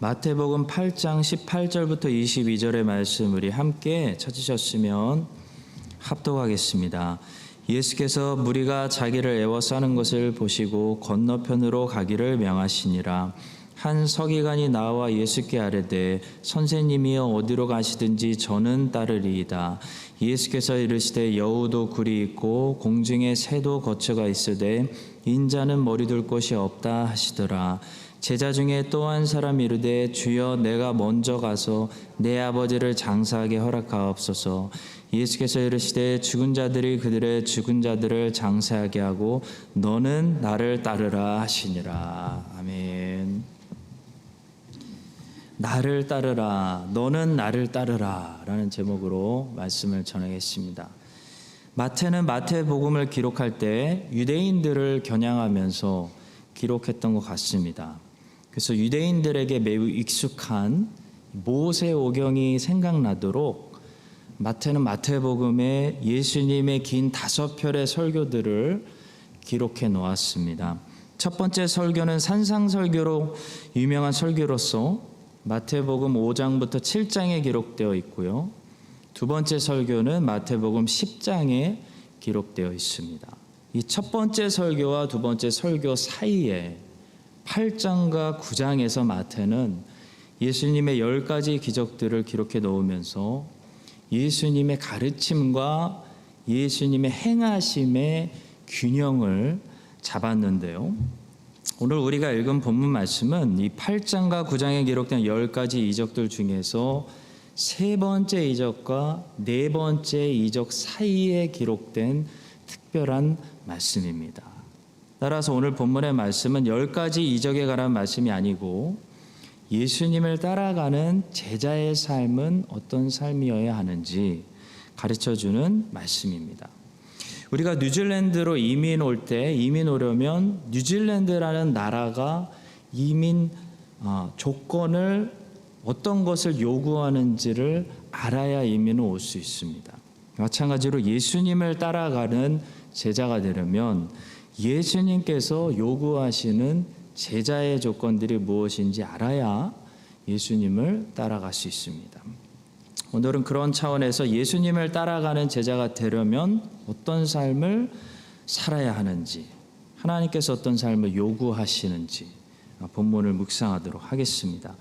마태복음 8장 18절부터 22절의 말씀 우리 함께 찾으셨으면 합독하겠습니다. 예수께서 무리가 자기를 애워싸는 것을 보시고 건너편으로 가기를 명하시니라. 한 서기관이 나와 예수께 아뢰되 선생님이여 어디로 가시든지 저는 따르리이다. 예수께서 이르시되 여우도 굴이 있고 공중에 새도 거처가 있으되 인자는 머리 둘 곳이 없다 하시더라. 제자 중에 또 한 사람이 이르되 주여 내가 먼저 가서 내 아버지를 장사하게 허락하옵소서. 예수께서 이르시되 죽은 자들이 그들의 죽은 자들을 장사하게 하고 너는 나를 따르라 하시니라. 아멘. 나를 따르라, 너는 나를 따르라 라는 제목으로 말씀을 전하겠습니다. 마태는 마태복음을 기록할 때 유대인들을 겨냥하면서 기록했던 것 같습니다. 그래서 유대인들에게 매우 익숙한 모세오경이 생각나도록 마태는 마태복음에 예수님의 긴 5편의 설교들을 기록해 놓았습니다. 첫 번째 설교는 산상설교로 유명한 설교로서 마태복음 5장부터 7장에 기록되어 있고요. 두 번째 설교는 마태복음 10장에 기록되어 있습니다. 이 첫 번째 설교와 두 번째 설교 사이에 8장과 9장에서 마태는 예수님의 10가지 기적들을 기록해 놓으면서 예수님의 가르침과 예수님의 행하심의 균형을 잡았는데요. 오늘 우리가 읽은 본문 말씀은 이 8장과 9장에 기록된 10가지 이적들 중에서 세 번째 이적과 네 번째 이적 사이에 기록된 특별한 말씀입니다. 따라서 오늘 본문의 말씀은 10가지 이적에 관한 말씀이 아니고 예수님을 따라가는 제자의 삶은 어떤 삶이어야 하는지 가르쳐주는 말씀입니다. 우리가 뉴질랜드로 이민 오려면 뉴질랜드라는 나라가 이민 조건을 어떤 것을 요구하는지를 알아야 이민을 올 수 있습니다. 마찬가지로 예수님을 따라가는 제자가 되려면 예수님께서 요구하시는 제자의 조건들이 무엇인지 알아야 예수님을 따라갈 수 있습니다. 오늘은 그런 차원에서 예수님을 따라가는 제자가 되려면 어떤 삶을 살아야 하는지, 하나님께서 어떤 삶을 요구하시는지 본문을 묵상하도록 하겠습니다.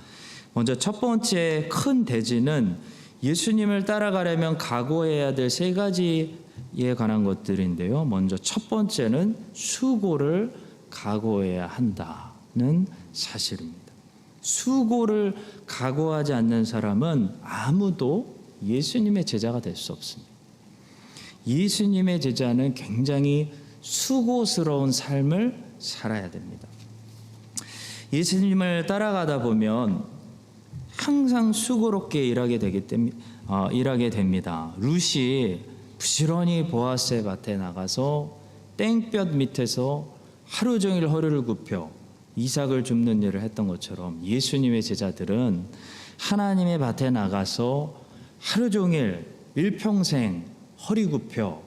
먼저 첫 번째 큰 대지는 예수님을 따라가려면 각오해야 될 세 가지에 관한 것들인데요. 먼저 첫 번째는 수고를 각오해야 한다는 사실입니다. 수고를 각오하지 않는 사람은 아무도 예수님의 제자가 될 수 없습니다. 예수님의 제자는 굉장히 수고스러운 삶을 살아야 됩니다. 예수님을 따라가다 보면 항상 수고롭게 일하게 됩니다. 룻이 부지런히 보아스의 밭에 나가서 땡볕 밑에서 하루 종일 허리를 굽혀 이삭을 줍는 일을 했던 것처럼 예수님의 제자들은 하나님의 밭에 나가서 하루 종일 일평생 허리 굽혀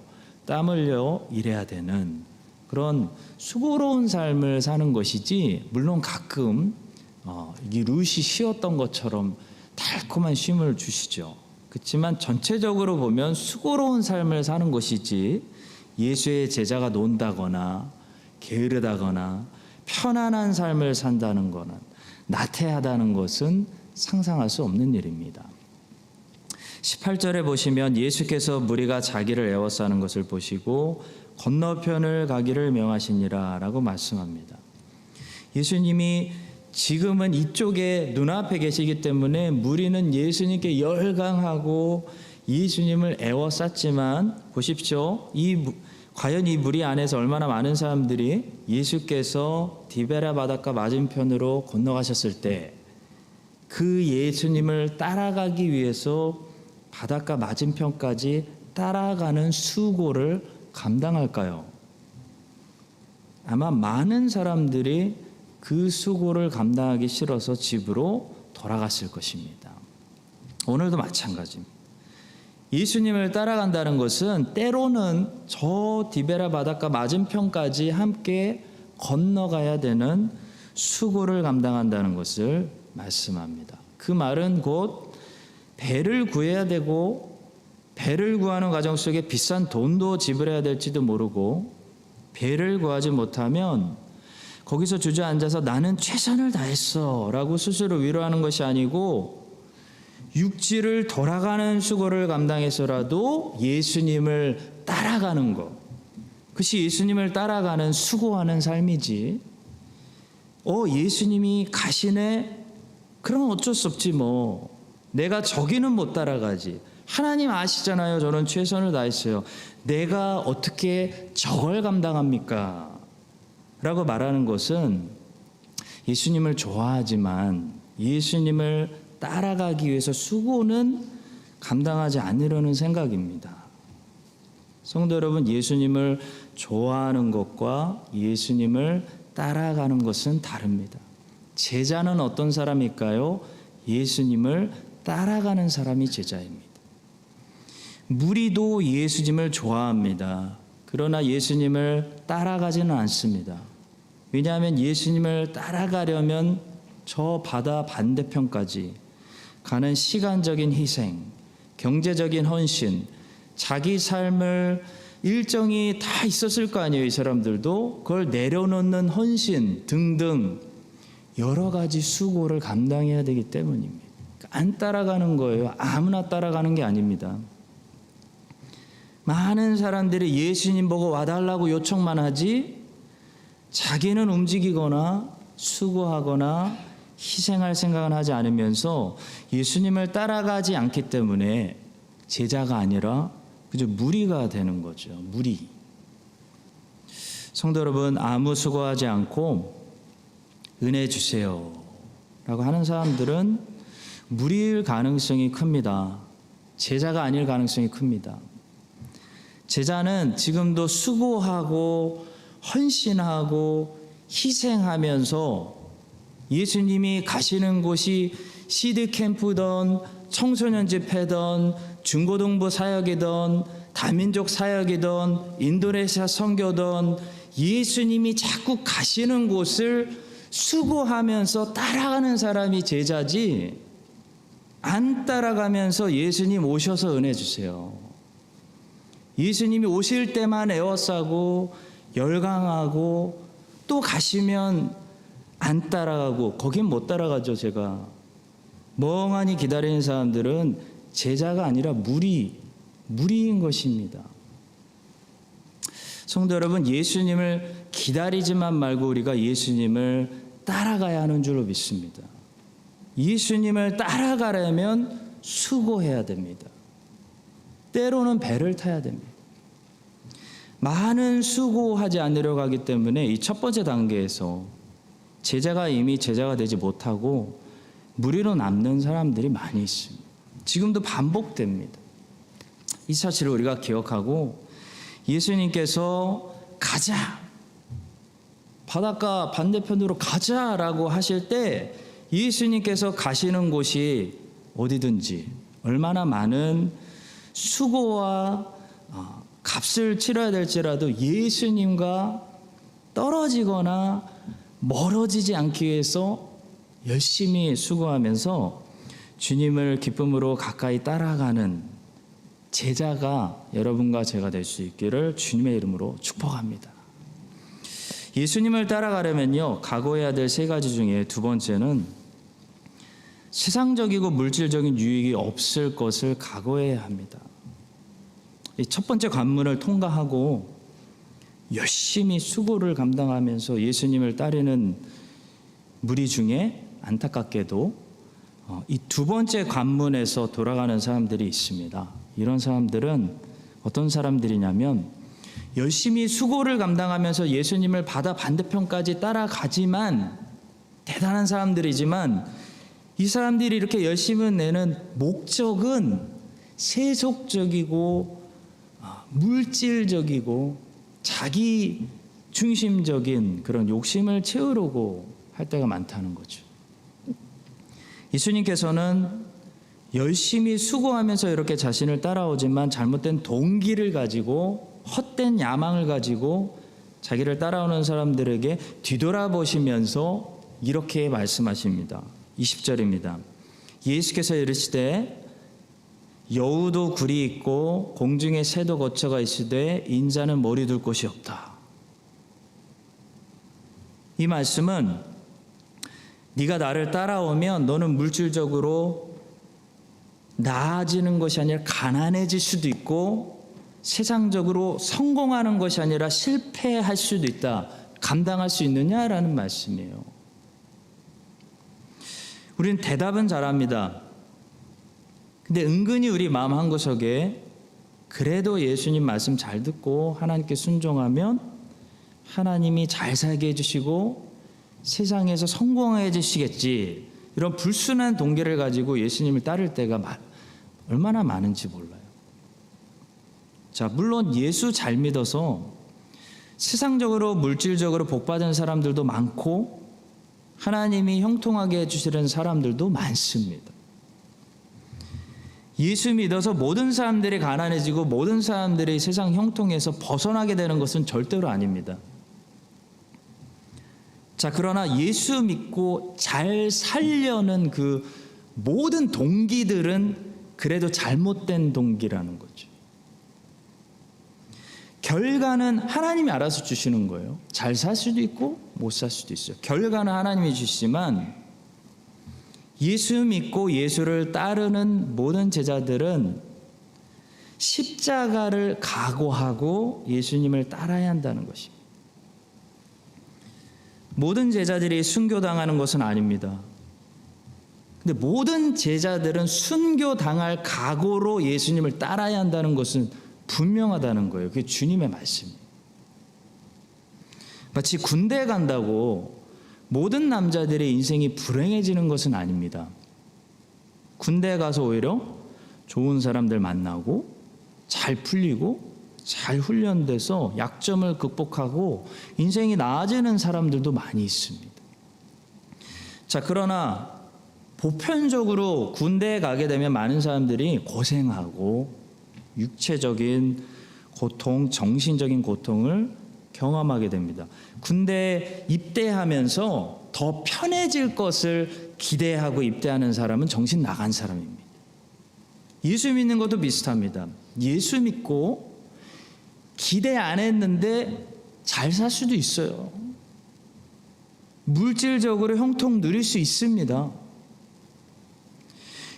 땀 흘려 일해야 되는 그런 수고로운 삶을 사는 것이지, 물론 가끔 이 룻이 쉬었던 것처럼 달콤한 쉼을 주시죠. 그렇지만 전체적으로 보면 수고로운 삶을 사는 것이지 예수의 제자가 논다거나 게으르다거나 편안한 삶을 산다는 것은, 나태하다는 것은 상상할 수 없는 일입니다. 18절에 보시면 예수께서 무리가 자기를 애워싸는 것을 보시고 건너편을 가기를 명하시니라 라고 말씀합니다. 예수님이 지금은 이쪽에 눈앞에 계시기 때문에 무리는 예수님께 열광하고 예수님을 애워쌌지만 보십시오. 과연 이 무리 안에서 얼마나 많은 사람들이 예수께서 디베라 바닷가 맞은편으로 건너가셨을 때 그 예수님을 따라가기 위해서 바닷가 맞은편까지 따라가는 수고를 감당할까요? 아마 많은 사람들이 그 수고를 감당하기 싫어서 집으로 돌아갔을 것입니다. 오늘도 마찬가지입니다. 예수님을 따라간다는 것은 때로는 저 디베라 바닷가 맞은편까지 함께 건너가야 되는 수고를 감당한다는 것을 말씀합니다. 그 말은 곧 배를 구해야 되고 배를 구하는 과정 속에 비싼 돈도 지불해야 될지도 모르고 배를 구하지 못하면 거기서 주저앉아서 나는 최선을 다했어 라고 스스로 위로하는 것이 아니고 육지를 돌아가는 수고를 감당해서라도 예수님을 따라가는 것, 그것이 예수님을 따라가는 수고하는 삶이지. 예수님이 가시네? 그럼 어쩔 수 없지 뭐. 내가 저기는 못 따라가지. 하나님 아시잖아요. 저는 최선을 다했어요. 내가 어떻게 저걸 감당합니까? 라고 말하는 것은 예수님을 좋아하지만 예수님을 따라가기 위해서 수고는 감당하지 않으려는 생각입니다. 성도 여러분, 예수님을 좋아하는 것과 예수님을 따라가는 것은 다릅니다. 제자는 어떤 사람일까요? 예수님을 따라가는 사람이 제자입니다. 무리도 예수님을 좋아합니다. 그러나 예수님을 따라가지는 않습니다. 왜냐하면 예수님을 따라가려면 저 바다 반대편까지 가는 시간적인 희생, 경제적인 헌신, 자기 삶을 일정이 다 있었을 거 아니에요. 이 사람들도 그걸 내려놓는 헌신 등등 여러 가지 수고를 감당해야 되기 때문입니다. 안 따라가는 거예요. 아무나 따라가는 게 아닙니다. 많은 사람들이 예수님 보고 와달라고 요청만 하지 자기는 움직이거나 수고하거나 희생할 생각은 하지 않으면서 예수님을 따라가지 않기 때문에 제자가 아니라 그저 무리가 되는 거죠. 무리. 성도 여러분, 아무 수고하지 않고 은혜 주세요 라고 하는 사람들은 무리일 가능성이 큽니다. 제자가 아닐 가능성이 큽니다. 제자는 지금도 수고하고 헌신하고 희생하면서 예수님이 가시는 곳이 시드 캠프든 청소년 집회든 중고등부 사역이든 다민족 사역이든 인도네시아 선교든 예수님이 자꾸 가시는 곳을 수고하면서 따라가는 사람이 제자지, 안 따라가면서 예수님 오셔서 은혜 주세요, 예수님이 오실 때만 애워싸고 열광하고 또 가시면 안 따라가고, 거긴 못 따라가죠. 제가 멍하니 기다리는 사람들은 제자가 아니라 무리인 것입니다. 성도 여러분, 예수님을 기다리지만 말고 우리가 예수님을 따라가야 하는 줄로 믿습니다. 예수님을 따라가려면 수고해야 됩니다. 때로는 배를 타야 됩니다. 많은 수고하지 않으려고 하기 때문에 이 첫 번째 단계에서 제자가 이미 제자가 되지 못하고 무리로 남는 사람들이 많이 있습니다. 지금도 반복됩니다. 이 사실을 우리가 기억하고 예수님께서 가자, 바닷가 반대편으로 가자라고 하실 때 예수님께서 가시는 곳이 어디든지 얼마나 많은 수고와 값을 치러야 될지라도 예수님과 떨어지거나 멀어지지 않기 위해서 열심히 수고하면서 주님을 기쁨으로 가까이 따라가는 제자가 여러분과 제가 될 수 있기를 주님의 이름으로 축복합니다. 예수님을 따라가려면요, 각오해야 될 세 가지 중에 두 번째는 세상적이고 물질적인 유익이 없을 것을 각오해야 합니다. 이 첫 번째 관문을 통과하고 열심히 수고를 감당하면서 예수님을 따르는 무리 중에 안타깝게도 이 두 번째 관문에서 돌아가는 사람들이 있습니다. 이런 사람들은 어떤 사람들이냐면 열심히 수고를 감당하면서 예수님을 바다 반대편까지 따라가지만 대단한 사람들이지만 이 사람들이 이렇게 열심히 내는 목적은 세속적이고 물질적이고 자기 중심적인 그런 욕심을 채우려고 할 때가 많다는 거죠. 예수님께서는 열심히 수고하면서 이렇게 자신을 따라오지만 잘못된 동기를 가지고 헛된 야망을 가지고 자기를 따라오는 사람들에게 뒤돌아보시면서 이렇게 말씀하십니다. 20절입니다. 예수께서 이르시되 여우도 굴이 있고 공중에 새도 거처가 있으되 인자는 머리 둘 곳이 없다. 이 말씀은 네가 나를 따라오면 너는 물질적으로 나아지는 것이 아니라 가난해질 수도 있고 세상적으로 성공하는 것이 아니라 실패할 수도 있다. 감당할 수 있느냐라는 말씀이에요. 우리는 대답은 잘합니다. 근데 은근히 우리 마음 한구석에 그래도 예수님 말씀 잘 듣고 하나님께 순종하면 하나님이 잘 살게 해주시고 세상에서 성공해 주시겠지, 이런 불순한 동기를 가지고 예수님을 따를 때가 얼마나 많은지 몰라요. 자, 물론 예수 잘 믿어서 세상적으로 물질적으로 복받은 사람들도 많고 하나님이 형통하게 해주시는 사람들도 많습니다. 예수 믿어서 모든 사람들이 가난해지고 모든 사람들이 세상 형통에서 벗어나게 되는 것은 절대로 아닙니다. 자, 그러나 예수 믿고 잘 살려는 그 모든 동기들은 그래도 잘못된 동기라는 거죠. 결과는 하나님이 알아서 주시는 거예요. 잘 살 수도 있고 못 살 수도 있어요. 결과는 하나님이 주시지만 예수 믿고 예수를 따르는 모든 제자들은 십자가를 각오하고 예수님을 따라야 한다는 것입니다. 모든 제자들이 순교당하는 것은 아닙니다. 근데 모든 제자들은 순교당할 각오로 예수님을 따라야 한다는 것은 분명하다는 거예요. 그게 주님의 말씀이에요. 마치 군대에 간다고 모든 남자들의 인생이 불행해지는 것은 아닙니다. 군대에 가서 오히려 좋은 사람들 만나고 잘 풀리고 잘 훈련돼서 약점을 극복하고 인생이 나아지는 사람들도 많이 있습니다. 자, 그러나 보편적으로 군대에 가게 되면 많은 사람들이 고생하고 육체적인 고통, 정신적인 고통을 경험하게 됩니다. 군대에 입대하면서 더 편해질 것을 기대하고 입대하는 사람은 정신 나간 사람입니다. 예수 믿는 것도 비슷합니다. 예수 믿고 기대 안 했는데 잘 살 수도 있어요. 물질적으로 형통 누릴 수 있습니다.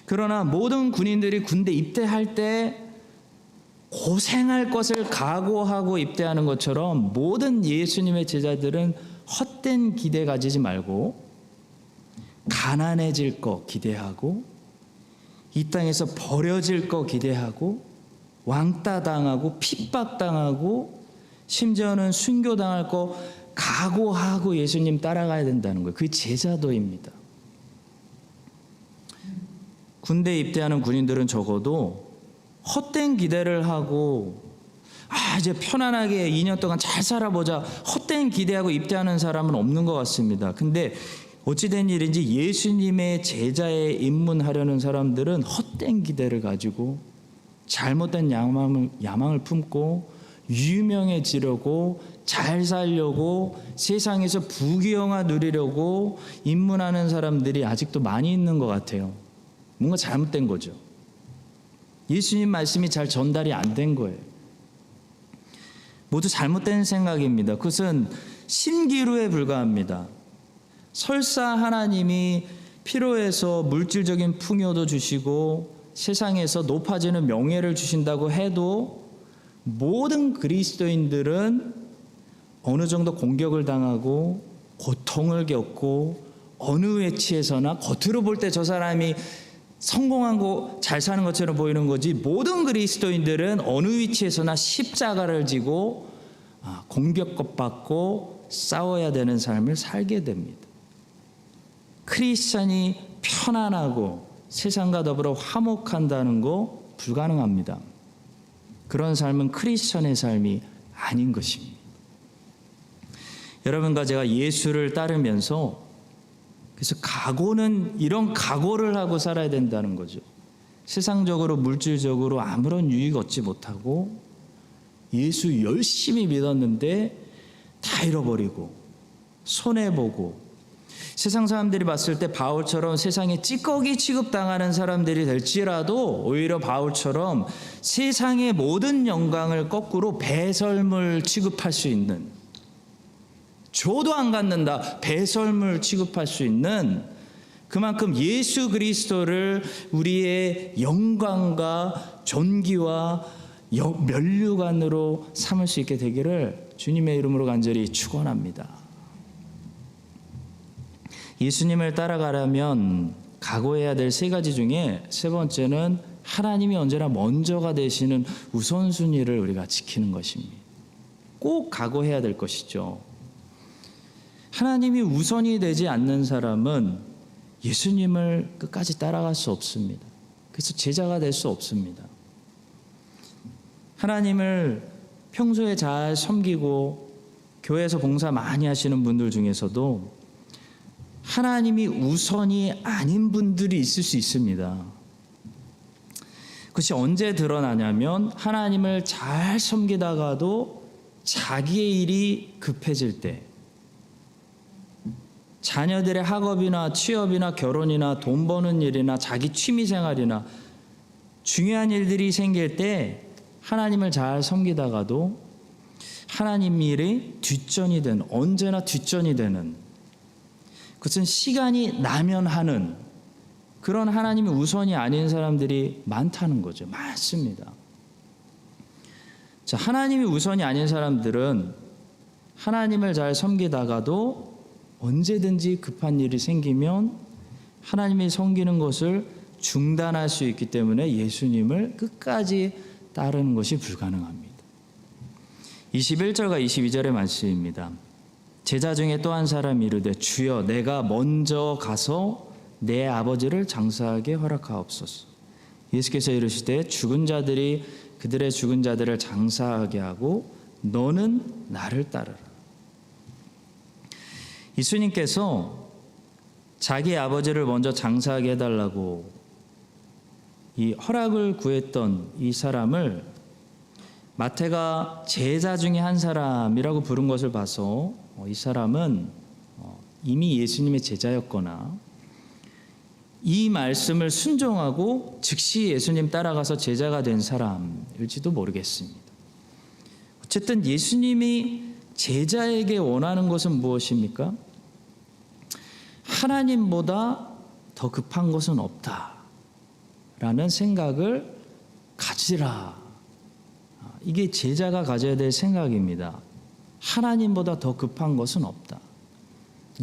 그러나 모든 군인들이 군대 입대할 때 고생할 것을 각오하고 입대하는 것처럼 모든 예수님의 제자들은 헛된 기대 가지지 말고 가난해질 거 기대하고 이 땅에서 버려질 거 기대하고 왕따 당하고 핍박당하고 심지어는 순교당할 거 각오하고 예수님 따라가야 된다는 거예요. 그게 제자도입니다. 군대 입대하는 군인들은 적어도 헛된 기대를 하고 이제 편안하게 2년 동안 잘 살아보자 헛된 기대하고 입대하는 사람은 없는 것 같습니다. 근데 어찌된 일인지 예수님의 제자에 입문하려는 사람들은 헛된 기대를 가지고 잘못된 야망을 품고 유명해지려고 잘 살려고 세상에서 부귀영화 누리려고 입문하는 사람들이 아직도 많이 있는 것 같아요. 뭔가 잘못된 거죠. 예수님 말씀이 잘 전달이 안 된 거예요. 모두 잘못된 생각입니다. 그것은 신기루에 불과합니다. 설사 하나님이 필요해서 물질적인 풍요도 주시고 세상에서 높아지는 명예를 주신다고 해도 모든 그리스도인들은 어느 정도 공격을 당하고 고통을 겪고 어느 외치에서나 겉으로 볼 때 저 사람이 성공하고 잘 사는 것처럼 보이는 거지, 모든 그리스도인들은 어느 위치에서나 십자가를 지고 공격받고 싸워야 되는 삶을 살게 됩니다. 크리스찬이 편안하고 세상과 더불어 화목한다는 거 불가능합니다. 그런 삶은 크리스찬의 삶이 아닌 것입니다. 여러분과 제가 예수를 따르면서 그래서 각오는 이런 각오를 하고 살아야 된다는 거죠. 세상적으로 물질적으로 아무런 유익 얻지 못하고 예수 열심히 믿었는데 다 잃어버리고 손해보고 세상 사람들이 봤을 때 바울처럼 세상에 찌꺼기 취급당하는 사람들이 될지라도 오히려 바울처럼 세상의 모든 영광을 거꾸로 배설물 취급할 수 있는, 줘도 안 갖는다 배설물 취급할 수 있는, 그만큼 예수 그리스도를 우리의 영광과 존귀와 면류관으로 삼을 수 있게 되기를 주님의 이름으로 간절히 축원합니다. 예수님을 따라가려면 각오해야 될 세 가지 중에 세 번째는 하나님이 언제나 먼저가 되시는 우선순위를 우리가 지키는 것입니다. 꼭 각오해야 될 것이죠. 하나님이 우선이 되지 않는 사람은 예수님을 끝까지 따라갈 수 없습니다. 그래서 제자가 될 수 없습니다. 하나님을 평소에 잘 섬기고 교회에서 봉사 많이 하시는 분들 중에서도 하나님이 우선이 아닌 분들이 있을 수 있습니다. 그것이 언제 드러나냐면 하나님을 잘 섬기다가도 자기의 일이 급해질 때, 자녀들의 학업이나 취업이나 결혼이나 돈 버는 일이나 자기 취미생활이나 중요한 일들이 생길 때 하나님을 잘 섬기다가도 하나님 일이 뒷전이 되는, 언제나 뒷전이 되는, 그것은 시간이 나면 하는 그런 하나님이 우선이 아닌 사람들이 많다는 거죠. 많습니다. 자, 하나님이 우선이 아닌 사람들은 하나님을 잘 섬기다가도 언제든지 급한 일이 생기면 하나님이 섬기는 것을 중단할 수 있기 때문에 예수님을 끝까지 따르는 것이 불가능합니다. 21절과 22절의 말씀입니다. 제자 중에 또 한 사람이 이르되 주여 내가 먼저 가서 내 아버지를 장사하게 허락하옵소서. 예수께서 이르시되 죽은 자들이 그들의 죽은 자들을 장사하게 하고 너는 나를 따르라. 예수님께서 자기 아버지를 먼저 장사하게 해달라고 이 허락을 구했던 이 사람을 마태가 제자 중에 한 사람이라고 부른 것을 봐서 이 사람은 이미 예수님의 제자였거나 이 말씀을 순종하고 즉시 예수님 따라가서 제자가 된 사람일지도 모르겠습니다. 어쨌든 예수님이 제자에게 원하는 것은 무엇입니까? 하나님보다 더 급한 것은 없다라는 생각을 가지라. 이게 제자가 가져야 될 생각입니다. 하나님보다 더 급한 것은 없다.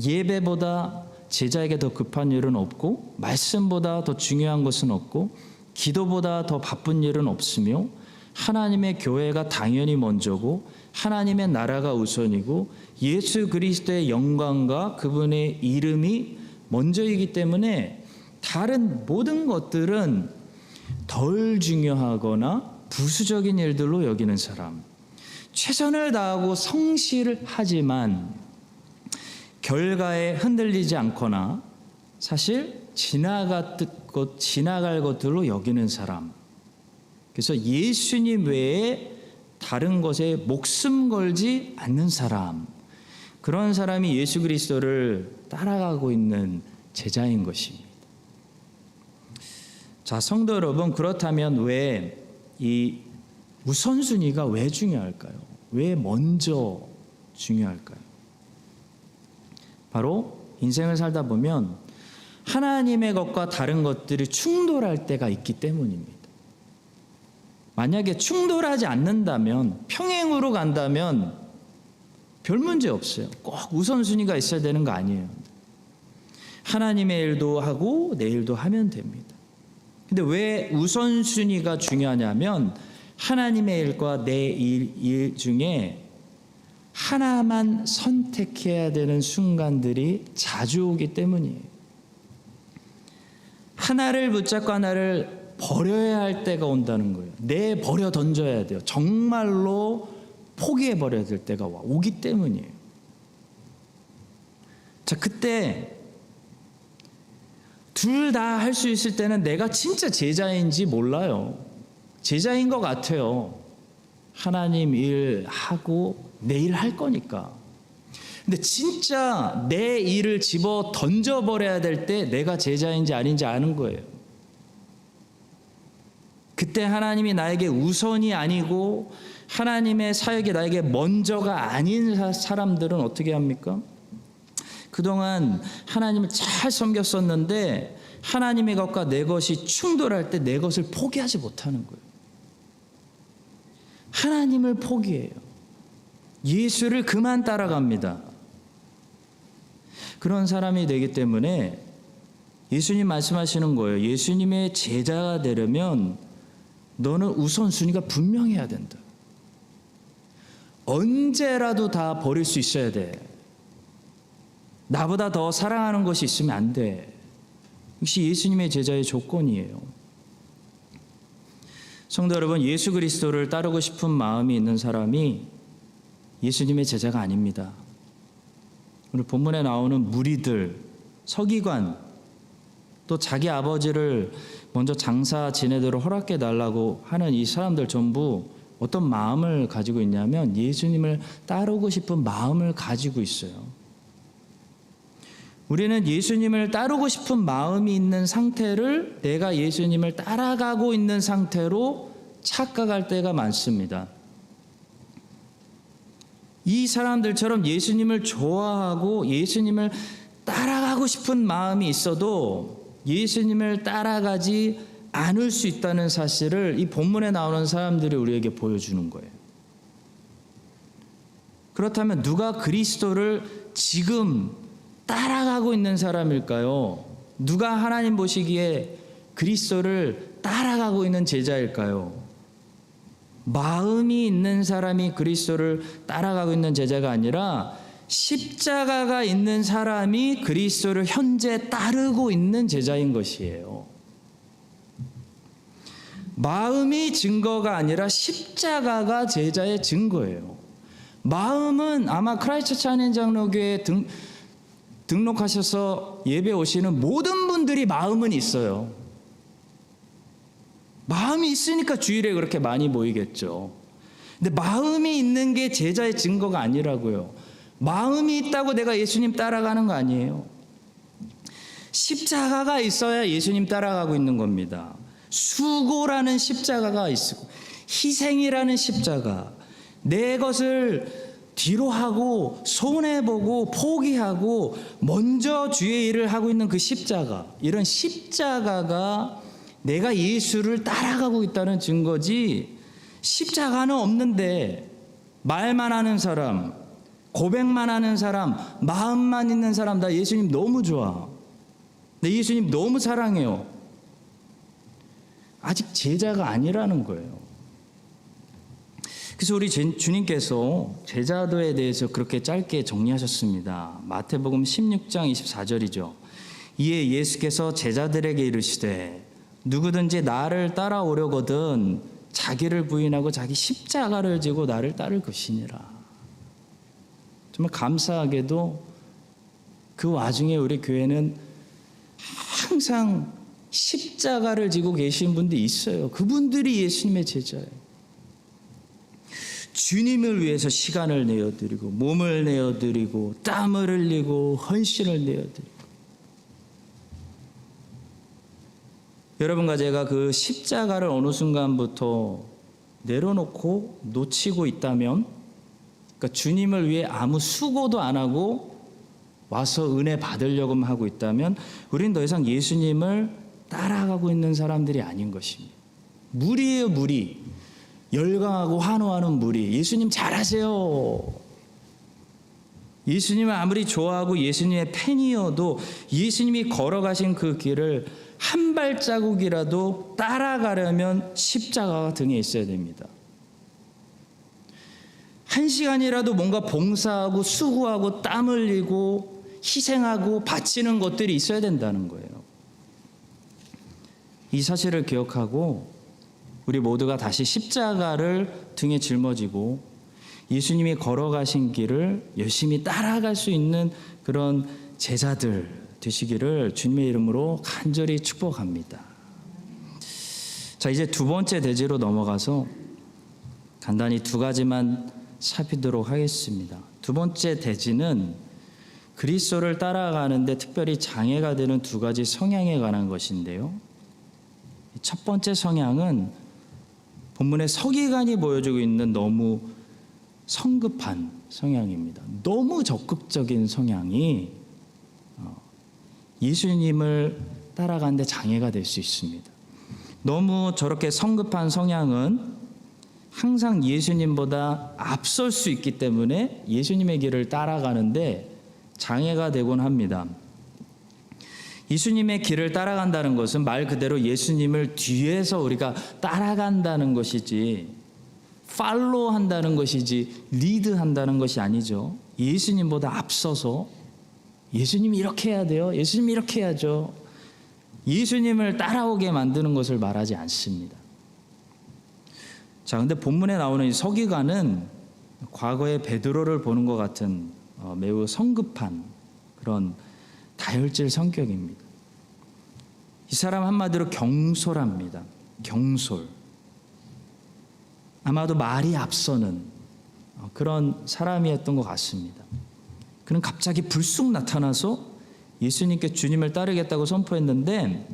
예배보다 제자에게 더 급한 일은 없고, 말씀보다 더 중요한 것은 없고, 기도보다 더 바쁜 일은 없으며, 하나님의 교회가 당연히 먼저고 하나님의 나라가 우선이고 예수 그리스도의 영광과 그분의 이름이 먼저이기 때문에 다른 모든 것들은 덜 중요하거나 부수적인 일들로 여기는 사람, 최선을 다하고 성실을 하지만 결과에 흔들리지 않거나 사실 지나갈 것들로 여기는 사람, 그래서 예수님 외에 다른 것에 목숨 걸지 않는 사람, 그런 사람이 예수 그리스도를 따라가고 있는 제자인 것입니다. 자, 성도 여러분, 그렇다면 왜 이 우선순위가 왜 중요할까요? 왜 먼저 중요할까요? 바로 인생을 살다 보면 하나님의 것과 다른 것들이 충돌할 때가 있기 때문입니다. 만약에 충돌하지 않는다면, 평행으로 간다면 별 문제 없어요. 꼭 우선순위가 있어야 되는 거 아니에요. 하나님의 일도 하고 내 일도 하면 됩니다. 근데 왜 우선순위가 중요하냐면 하나님의 일과 내 일 중에 하나만 선택해야 되는 순간들이 자주 오기 때문이에요. 하나를 붙잡고 하나를 버려야 할 때가 온다는 거예요. 내버려 던져야 돼요. 정말로 포기해 버려야 될 때가 오기 때문이에요. 자, 그때 둘 다 할 수 있을 때는 내가 진짜 제자인지 몰라요. 제자인 것 같아요. 하나님 일 하고 내 일 할 거니까. 근데 진짜 내 일을 집어 던져버려야 될 때 내가 제자인지 아닌지 아는 거예요. 그때 하나님이 나에게 우선이 아니고 하나님의 사역이 나에게 먼저가 아닌 사람들은 어떻게 합니까? 그동안 하나님을 잘 섬겼었는데 하나님의 것과 내 것이 충돌할 때 내 것을 포기하지 못하는 거예요. 하나님을 포기해요. 예수를 그만 따라갑니다. 그런 사람이 되기 때문에 예수님 말씀하시는 거예요. 예수님의 제자가 되려면 너는 우선순위가 분명해야 된다. 언제라도 다 버릴 수 있어야 돼. 나보다 더 사랑하는 것이 있으면 안 돼. 역시 예수님의 제자의 조건이에요. 성도 여러분, 예수 그리스도를 따르고 싶은 마음이 있는 사람이 예수님의 제자가 아닙니다. 오늘 본문에 나오는 무리들, 서기관, 또 자기 아버지를 먼저 장사 지내도록 허락해 달라고 하는 이 사람들 전부 어떤 마음을 가지고 있냐면 예수님을 따르고 싶은 마음을 가지고 있어요. 우리는 예수님을 따르고 싶은 마음이 있는 상태를 내가 예수님을 따라가고 있는 상태로 착각할 때가 많습니다. 이 사람들처럼 예수님을 좋아하고 예수님을 따라가고 싶은 마음이 있어도 예수님을 따라가지 않을 수 있다는 사실을 이 본문에 나오는 사람들이 우리에게 보여주는 거예요. 그렇다면 누가 그리스도를 지금 따라가고 있는 사람일까요? 누가 하나님 보시기에 그리스도를 따라가고 있는 제자일까요? 마음이 있는 사람이 그리스도를 따라가고 있는 제자가 아니라 십자가가 있는 사람이 그리스도를 현재 따르고 있는 제자인 것이에요. 마음이 증거가 아니라 십자가가 제자의 증거예요. 마음은 아마 크라이스트처치 한인장로교회에 등록하셔서 예배 오시는 모든 분들이 마음은 있어요. 마음이 있으니까 주일에 그렇게 많이 모이겠죠. 근데 마음이 있는 게 제자의 증거가 아니라고요. 마음이 있다고 내가 예수님 따라가는 거 아니에요. 십자가가 있어야 예수님 따라가고 있는 겁니다. 수고라는 십자가가 있고 희생이라는 십자가, 내 것을 뒤로 하고 손해보고 포기하고 먼저 주의 일을 하고 있는 그 십자가, 이런 십자가가 내가 예수를 따라가고 있다는 증거지, 십자가는 없는데 말만 하는 사람, 고백만 하는 사람, 마음만 있는 사람 나 예수님 너무 좋아, 나 예수님 너무 사랑해요, 아직 제자가 아니라는 거예요. 그래서 우리 주님께서 제자도에 대해서 그렇게 짧게 정리하셨습니다. 마태복음 16장 24절이죠. 이에 예수께서 제자들에게 이르시되 누구든지 나를 따라오려거든 자기를 부인하고 자기 십자가를 지고 나를 따를 것이니라. 정말 감사하게도 그 와중에 우리 교회는 항상 십자가를 지고 계신 분들이 있어요. 그분들이 예수님의 제자예요. 주님을 위해서 시간을 내어드리고 몸을 내어드리고 땀을 흘리고 헌신을 내어드리고, 여러분과 제가 그 십자가를 어느 순간부터 내려놓고 놓치고 있다면, 그러니까 주님을 위해 아무 수고도 안 하고 와서 은혜 받으려고만 하고 있다면 우리는 더 이상 예수님을 따라가고 있는 사람들이 아닌 것입니다. 무리예요, 무리. 열광하고 환호하는 무리. 예수님 잘하세요. 예수님을 아무리 좋아하고 예수님의 팬이어도 예수님이 걸어가신 그 길을 한 발자국이라도 따라가려면 십자가가 등에 있어야 됩니다. 한 시간이라도 뭔가 봉사하고 수고하고 땀 흘리고 희생하고 바치는 것들이 있어야 된다는 거예요. 이 사실을 기억하고 우리 모두가 다시 십자가를 등에 짊어지고 예수님이 걸어가신 길을 열심히 따라갈 수 있는 그런 제자들 되시기를 주님의 이름으로 간절히 축복합니다. 자, 이제 두 번째 대지로 넘어가서 간단히 두 가지만 살피도록 하겠습니다. 두 번째 대지는 그리스도를 따라가는데 특별히 장애가 되는 두 가지 성향에 관한 것인데요. 첫 번째 성향은 본문의 서기관이 보여주고 있는 너무 성급한 성향입니다. 너무 적극적인 성향이 예수님을 따라가는데 장애가 될 수 있습니다. 너무 저렇게 성급한 성향은 항상 예수님보다 앞설 수 있기 때문에 예수님의 길을 따라가는데 장애가 되곤 합니다. 예수님의 길을 따라간다는 것은 말 그대로 예수님을 뒤에서 우리가 따라간다는 것이지, 팔로우한다는 것이지, 리드한다는 것이 아니죠. 예수님보다 앞서서 예수님이 이렇게 해야 돼요, 예수님이 이렇게 해야죠, 예수님을 따라오게 만드는 것을 말하지 않습니다. 자, 근데 본문에 나오는 이 서기관은 과거의 베드로를 보는 것 같은 매우 성급한 그런 다혈질 성격입니다. 이 사람 한마디로 경솔합니다. 경솔. 아마도 말이 앞서는 그런 사람이었던 것 같습니다. 그는 갑자기 불쑥 나타나서 예수님께 주님을 따르겠다고 선포했는데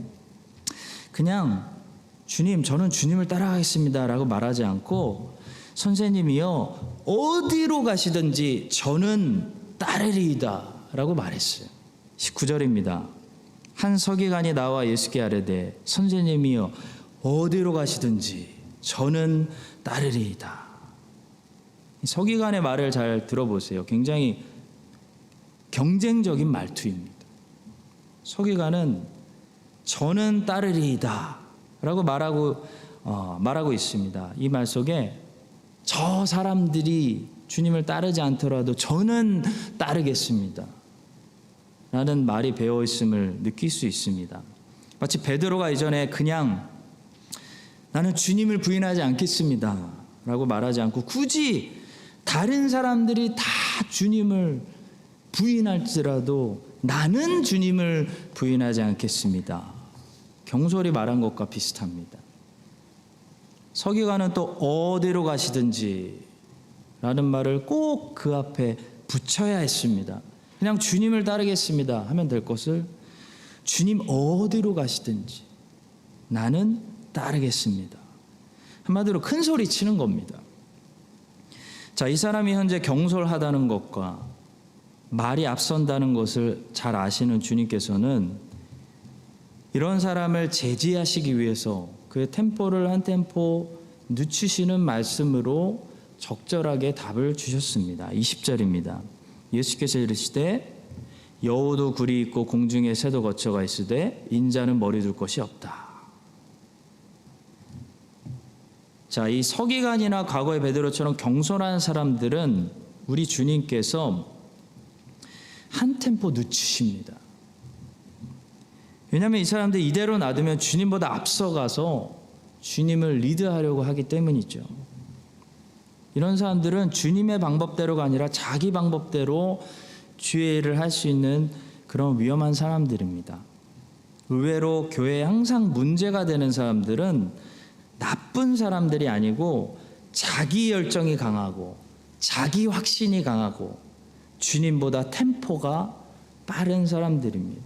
그냥 주님, 저는 주님을 따라가겠습니다 라고 말하지 않고 선생님이요, 어디로 가시든지 저는 따르리이다 라고 말했어요. 19절입니다. 한 서기관이 나와 예수께 아뢰되 선생님이요, 어디로 가시든지 저는 따르리이다. 서기관의 말을 잘 들어보세요. 굉장히 경쟁적인 말투입니다. 서기관은 저는 따르리이다 라고 말하고 있습니다. 이 말 속에 저 사람들이 주님을 따르지 않더라도 저는 따르겠습니다 라는 말이 배어 있음을 느낄 수 있습니다. 마치 베드로가 이전에 그냥 나는 주님을 부인하지 않겠습니다 라고 말하지 않고 굳이 다른 사람들이 다 주님을 부인할지라도 나는 주님을 부인하지 않겠습니다, 경솔히 말한 것과 비슷합니다. 서기관은 또 어디로 가시든지 라는 말을 꼭 그 앞에 붙여야 했습니다. 그냥 주님을 따르겠습니다 하면 될 것을 주님 어디로 가시든지 나는 따르겠습니다. 한마디로 큰 소리 치는 겁니다. 자, 이 사람이 현재 경솔하다는 것과 말이 앞선다는 것을 잘 아시는 주님께서는 이런 사람을 제지하시기 위해서 그의 템포를 한 템포 늦추시는 말씀으로 적절하게 답을 주셨습니다. 20절입니다. 예수께서 이르시되 여우도 굴이 있고 공중에 새도 거처가 있으되 인자는 머리 둘 곳이 없다. 자, 이 서기관이나 과거의 베드로처럼 경솔한 사람들은 우리 주님께서 한 템포 늦추십니다. 왜냐하면 이 사람들 이대로 놔두면 주님보다 앞서가서 주님을 리드하려고 하기 때문이죠. 이런 사람들은 주님의 방법대로가 아니라 자기 방법대로 주의 일을 할 수 있는 그런 위험한 사람들입니다. 의외로 교회에 항상 문제가 되는 사람들은 나쁜 사람들이 아니고 자기 열정이 강하고 자기 확신이 강하고 주님보다 템포가 빠른 사람들입니다.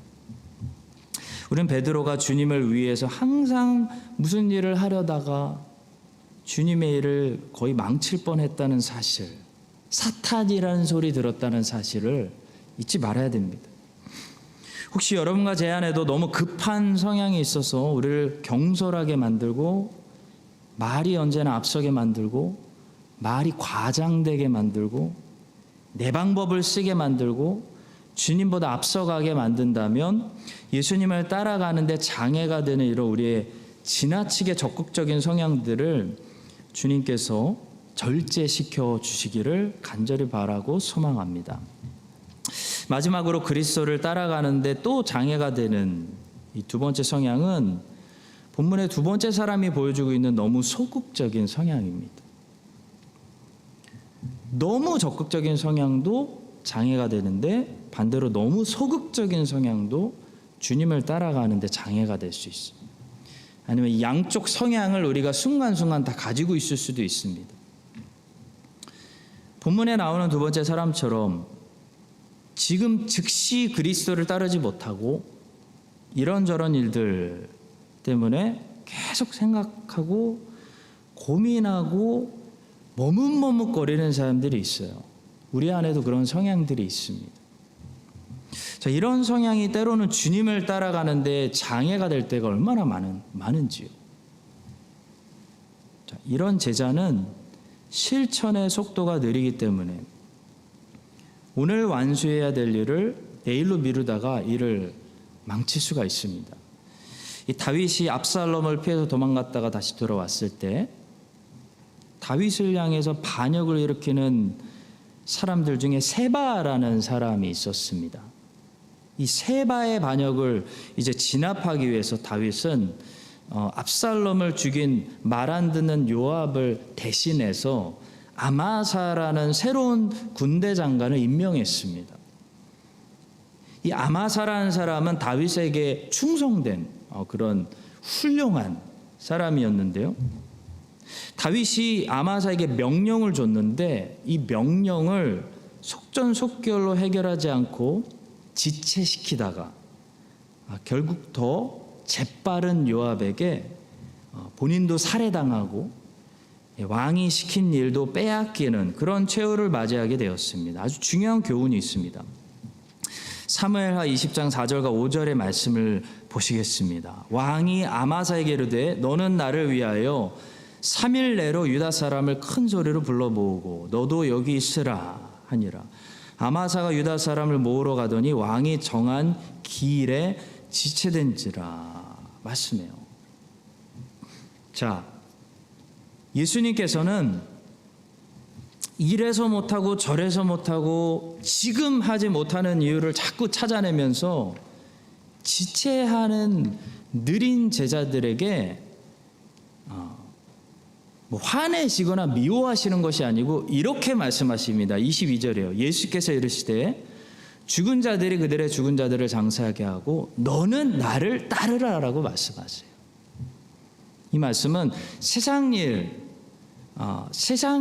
우리는 베드로가 주님을 위해서 항상 무슨 일을 하려다가 주님의 일을 거의 망칠 뻔했다는 사실, 사탄이라는 소리 들었다는 사실을 잊지 말아야 됩니다. 혹시 여러분과 제 안에도 너무 급한 성향이 있어서 우리를 경솔하게 만들고 말이 언제나 앞서게 만들고 말이 과장되게 만들고 내 방법을 쓰게 만들고 주님보다 앞서가게 만든다면 예수님을 따라가는데 장애가 되는 이런 우리의 지나치게 적극적인 성향들을 주님께서 절제시켜 주시기를 간절히 바라고 소망합니다. 마지막으로 그리스도를 따라가는데 또 장애가 되는 이 두 번째 성향은 본문의 두 번째 사람이 보여주고 있는 너무 소극적인 성향입니다. 너무 적극적인 성향도 장애가 되는데 반대로 너무 소극적인 성향도 주님을 따라가는데 장애가 될 수 있습니다. 아니면 양쪽 성향을 우리가 순간순간 다 가지고 있을 수도 있습니다. 본문에 나오는 두 번째 사람처럼 지금 즉시 그리스도를 따르지 못하고 이런저런 일들 때문에 계속 생각하고 고민하고 머뭇머뭇거리는 사람들이 있어요. 우리 안에도 그런 성향들이 있습니다. 자, 이런 성향이 때로는 주님을 따라가는데 장애가 될 때가 얼마나 많은지요. 자, 이런 제자는 실천의 속도가 느리기 때문에 오늘 완수해야 될 일을 내일로 미루다가 일을 망칠 수가 있습니다. 이 다윗이 압살롬을 피해서 도망갔다가 다시 돌아왔을 때 다윗을 향해서 반역을 일으키는 사람들 중에 세바라는 사람이 있었습니다. 이 세바의 반역을 이제 진압하기 위해서 다윗은 압살롬을 죽인 말 안 듣는 요압을 대신해서 아마사라는 새로운 군대 장관을 임명했습니다. 이 아마사라는 사람은 다윗에게 충성된 그런 훌륭한 사람이었는데요. 다윗이 아마사에게 명령을 줬는데 이 명령을 속전속결로 해결하지 않고 지체시키다가 결국 더 재빠른 요압에게 본인도 살해당하고 왕이 시킨 일도 빼앗기는 그런 최후를 맞이하게 되었습니다. 아주 중요한 교훈이 있습니다. 사무엘하 20장 4절과 5절의 말씀을 보시겠습니다. 왕이 아마사에게 이르되 너는 나를 위하여 3일 내로 유다 사람을 큰 소리로 불러 모으고 너도 여기 있으라 하니라. 아마사가 유다 사람을 모으러 가더니 왕이 정한 기일에 지체된지라 말씀해요. 자, 예수님께서는 이래서 못하고 저래서 못하고 지금 하지 못하는 이유를 자꾸 찾아내면서 지체하는 느린 제자들에게 화내시거나 미워하시는 것이 아니고 이렇게 말씀하십니다. 22절이에요. 예수께서 이르시되 죽은 자들이 그들의 죽은 자들을 장사하게 하고 너는 나를 따르라라고 말씀하세요. 이 말씀은 세상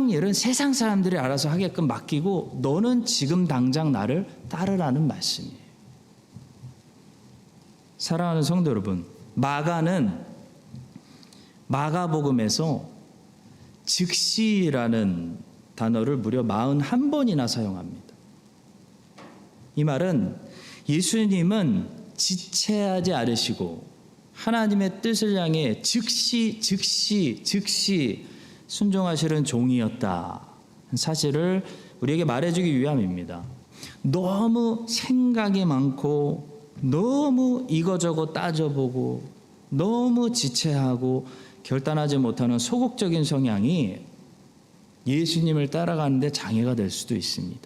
일은 세상 사람들이 알아서 하게끔 맡기고 너는 지금 당장 나를 따르라는 말씀이에요. 사랑하는 성도 여러분, 마가복음에서 즉시라는 단어를 무려 41번이나 사용합니다. 이 말은 예수님은 지체하지 않으시고 하나님의 뜻을 향해 즉시 순종하시는 종이었다 사실을 우리에게 말해주기 위함입니다. 너무 생각이 많고 너무 이거저거 따져보고 너무 지체하고 결단하지 못하는 소극적인 성향이 예수님을 따라가는데 장애가 될 수도 있습니다.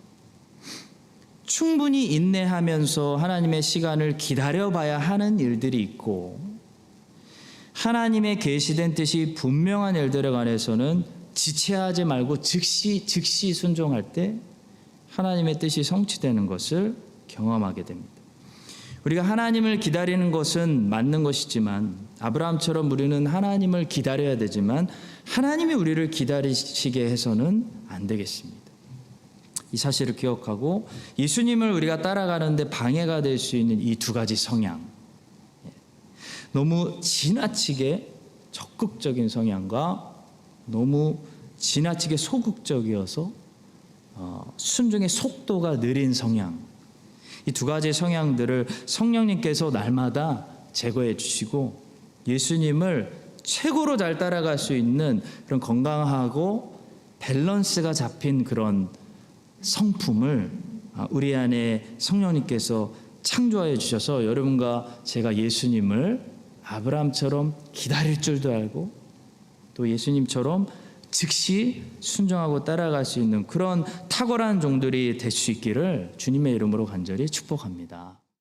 충분히 인내하면서 하나님의 시간을 기다려봐야 하는 일들이 있고 하나님의 계시된 뜻이 분명한 일들에 관해서는 지체하지 말고 즉시 순종할 때 하나님의 뜻이 성취되는 것을 경험하게 됩니다. 우리가 하나님을 기다리는 것은 맞는 것이지만 아브라함처럼 우리는 하나님을 기다려야 되지만 하나님이 우리를 기다리시게 해서는 안 되겠습니다. 이 사실을 기억하고 예수님을 우리가 따라가는데 방해가 될 수 있는 이 두 가지 성향, 너무 지나치게 적극적인 성향과 너무 지나치게 소극적이어서 순종의 속도가 느린 성향, 이 두 가지 성향들을 성령님께서 날마다 제거해 주시고 예수님을 최고로 잘 따라갈 수 있는 그런 건강하고 밸런스가 잡힌 그런 성품을 우리 안에 성령님께서 창조하여 주셔서 여러분과 제가 예수님을 아브라함처럼 기다릴 줄도 알고 또 예수님처럼 즉시 순종하고 따라갈 수 있는 그런 탁월한 종들이 될 수 있기를 주님의 이름으로 간절히 축복합니다.